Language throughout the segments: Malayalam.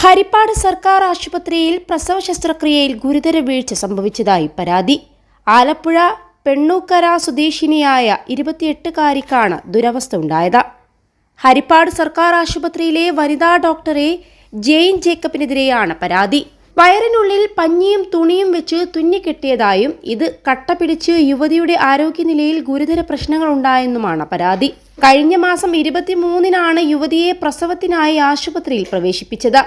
ഹരിപ്പാട് സർക്കാർ ആശുപത്രിയിൽ പ്രസവ ശസ്ത്രക്രിയയിൽ ഗുരുതര വീഴ്ച സംഭവിച്ചതായി പരാതി. ആലപ്പുഴ പെണ്ണൂക്കര സ്വദേശിനിയായ 28-കാരിക്കാണ് ദുരവസ്ഥ ഉണ്ടായത്. ഹരിപ്പാട് സർക്കാർ ആശുപത്രിയിലെ വനിതാ ഡോക്ടറെ ജെയിൻ ജേക്കബിനെതിരെയാണ് പരാതി. വയറിനുള്ളിൽ പഞ്ഞിയും തുണിയും വെച്ച് തുന്നിക്കെട്ടിയതായും ഇത് കട്ടപിടിച്ച് യുവതിയുടെ ആരോഗ്യനിലയിൽ ഗുരുതര പ്രശ്നങ്ങൾ ഉണ്ടായെന്നുമാണ് പരാതി. കഴിഞ്ഞ മാസം 23-നാണ് യുവതിയെ പ്രസവത്തിനായി ആശുപത്രിയിൽ പ്രവേശിപ്പിച്ചത്.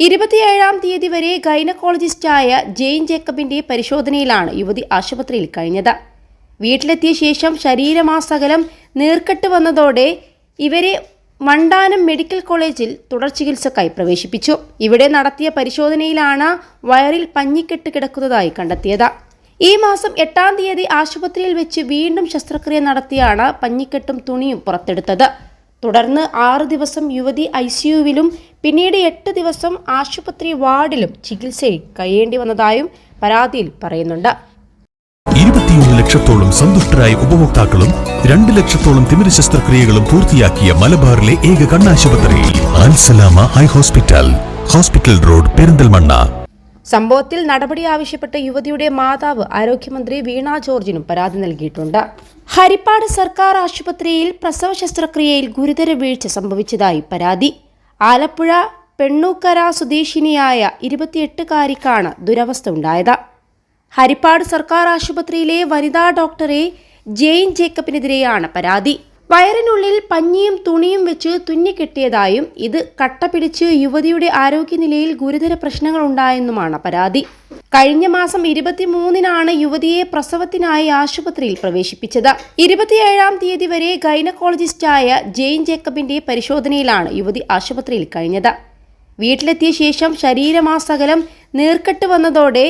27-ാം തീയതി വരെ ഗൈനക്കോളജിസ്റ്റായ ജെയിൻ ജേക്കബിന്റെ പരിശോധനയിലാണ് യുവതി ആശുപത്രിയിൽ കഴിഞ്ഞത്. വീട്ടിലെത്തിയ ശേഷം ശരീരമാസകലം നീർക്കെട്ട് വന്നതോടെ ഇവരെ മണ്ടാനം മെഡിക്കൽ കോളേജിൽ തുടർ ചികിത്സക്കായി പ്രവേശിപ്പിച്ചു. ഇവിടെ നടത്തിയ പരിശോധനയിലാണ് വയറിൽ പഞ്ഞിക്കെട്ട് കിടക്കുന്നതായി കണ്ടെത്തിയത്. ഈ മാസം 8-ാം തീയതി ആശുപത്രിയിൽ വെച്ച് വീണ്ടും ശസ്ത്രക്രിയ നടത്തിയാണ് പഞ്ഞിക്കെട്ടും തുണിയും പുറത്തെടുത്തത്. തുടർന്ന് 6 ദിവസം യുവതി ICUവിലും പിന്നീട് 8 ദിവസം ആശുപത്രി വാർഡിലും ചികിത്സയിൽ കഴിയേണ്ടി വന്നതായും പരാതിയിൽ പറയുന്നുണ്ട്. 21 ലക്ഷത്തോളം സന്തുഷ്ടരായ ഉപഭോക്താക്കളും 2 ലക്ഷത്തോളം തിമിര ശസ്ത്രക്രിയകളും പൂർത്തിയാക്കിയ മലബാറിലെ ഏക കണ്ണാശുപത്രി Al Salama high hospital, hospital road, Perinthalmanna. സംഭവത്തിൽ നടപടി ആവശ്യപ്പെട്ട യുവതിയുടെ മാതാവ് ആരോഗ്യമന്ത്രി വീണ ജോർജിനും പരാതി നൽകിയിട്ടുണ്ട്. ഹരിപ്പാട് സർക്കാർ ആശുപത്രിയിൽ പ്രസവ ശസ്ത്രക്രിയയിൽ ഗുരുതര വീഴ്ച സംഭവിച്ചതായി പരാതി. ആലപ്പുഴ പെണ്ണൂക്കര സ്വദേശിനിയായ 28-കാരിക്കാണ് ദുരവസ്ഥ ഉണ്ടായത്. ഹരിപ്പാട് സർക്കാർ ആശുപത്രിയിലെ വനിതാ ഡോക്ടറെ ജെയിൻ ജേക്കബിനെതിരെയാണ് പരാതി. വയറിനുള്ളിൽ പഞ്ഞിയും തുണിയും വെച്ച് തുന്നിക്കെട്ടിയതായും ഇത് കട്ടപിടിച്ച് യുവതിയുടെ ആരോഗ്യനിലയിൽ ഗുരുതര പ്രശ്നങ്ങൾ ഉണ്ടായെന്നുമാണ് പരാതി. കഴിഞ്ഞ മാസം 23-നാണ് യുവതിയെ പ്രസവത്തിനായി ആശുപത്രിയിൽ പ്രവേശിപ്പിച്ചത്. 27-ാം തീയതി വരെ ഗൈനക്കോളജിസ്റ്റായ ജെയിൻ ജേക്കബിന്റെ പരിശോധനയിലാണ് യുവതി ആശുപത്രിയിൽ കഴിഞ്ഞത്. വീട്ടിലെത്തിയ ശേഷം ശരീരമാസകലം നീർക്കെട്ട് വന്നതോടെ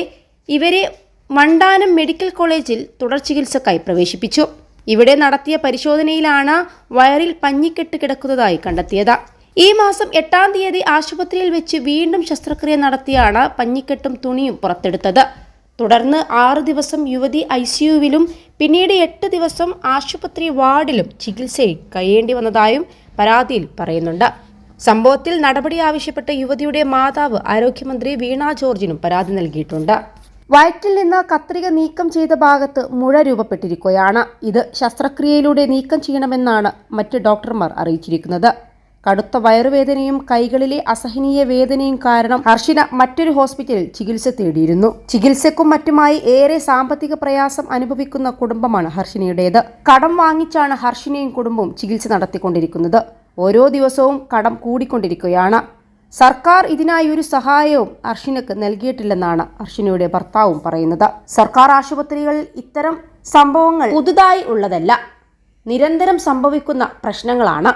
ഇവരെ മണ്ടാനം മെഡിക്കൽ കോളേജിൽ തുടർ ചികിത്സക്കായി പ്രവേശിപ്പിച്ചു. ഇവിടെ നടത്തിയ പരിശോധനയിലാണ് വയറിൽ പഞ്ഞിക്കെട്ട് കിടക്കുന്നതായി കണ്ടെത്തിയത്. ഈ മാസം 8-ാം തീയതി ആശുപത്രിയിൽ വെച്ച് വീണ്ടും ശസ്ത്രക്രിയ നടത്തിയാണ് പഞ്ഞിക്കെട്ടും തുണിയും പുറത്തെടുത്തത്. തുടർന്ന് 6 ദിവസം യുവതി ICUവിലും പിന്നീട് 8 ദിവസം ആശുപത്രി വാർഡിലും ചികിത്സയിൽ കഴിയേണ്ടി വന്നതായും പരാതിയിൽ പറയുന്നുണ്ട്. സംഭവത്തിൽ നടപടി ആവശ്യപ്പെട്ട യുവതിയുടെ മാതാവ് ആരോഗ്യമന്ത്രി വീണ ജോർജിനും പരാതി നൽകിയിട്ടുണ്ട്. വയറ്റിൽ നിന്ന് കത്രിക നീക്കം ചെയ്ത ഭാഗത്ത് മുഴ രൂപപ്പെട്ടിരിക്കുകയാണ്. ഇത് ശസ്ത്രക്രിയയിലൂടെ നീക്കം ചെയ്യണമെന്നാണ് മറ്റ് ഡോക്ടർമാർ അറിയിച്ചിരിക്കുന്നത്. കടുത്ത വയറുവേദനയും കൈകളിലെ അസഹനീയ വേദനയും കാരണം ഹർഷിന മറ്റൊരു ഹോസ്പിറ്റലിൽ ചികിത്സ തേടിയിരുന്നു. ചികിത്സയ്ക്കും മറ്റുമായി ഏറെ സാമ്പത്തിക പ്രയാസം അനുഭവിക്കുന്ന കുടുംബമാണ് ഹർഷിനയുടേത്. കടം വാങ്ങിച്ചാണ് ഹർഷിനയും കുടുംബവും ചികിത്സ നടത്തിക്കൊണ്ടിരിക്കുന്നത്. ഓരോ ദിവസവും കടം കൂടിക്കൊണ്ടിരിക്കുകയാണ്. സർക്കാർ ഇതിനായി ഒരു സഹായവും ഹർഷിനക്ക് നൽകിയിട്ടില്ലെന്നാണ് ഹർഷിനയുടെ ഭർത്താവും പറയുന്നത്. സർക്കാർ ആശുപത്രികളിൽ ഇത്തരം സംഭവങ്ങൾ പുതുതായി ഉള്ളതല്ല, നിരന്തരം സംഭവിക്കുന്ന പ്രശ്നങ്ങളാണ്.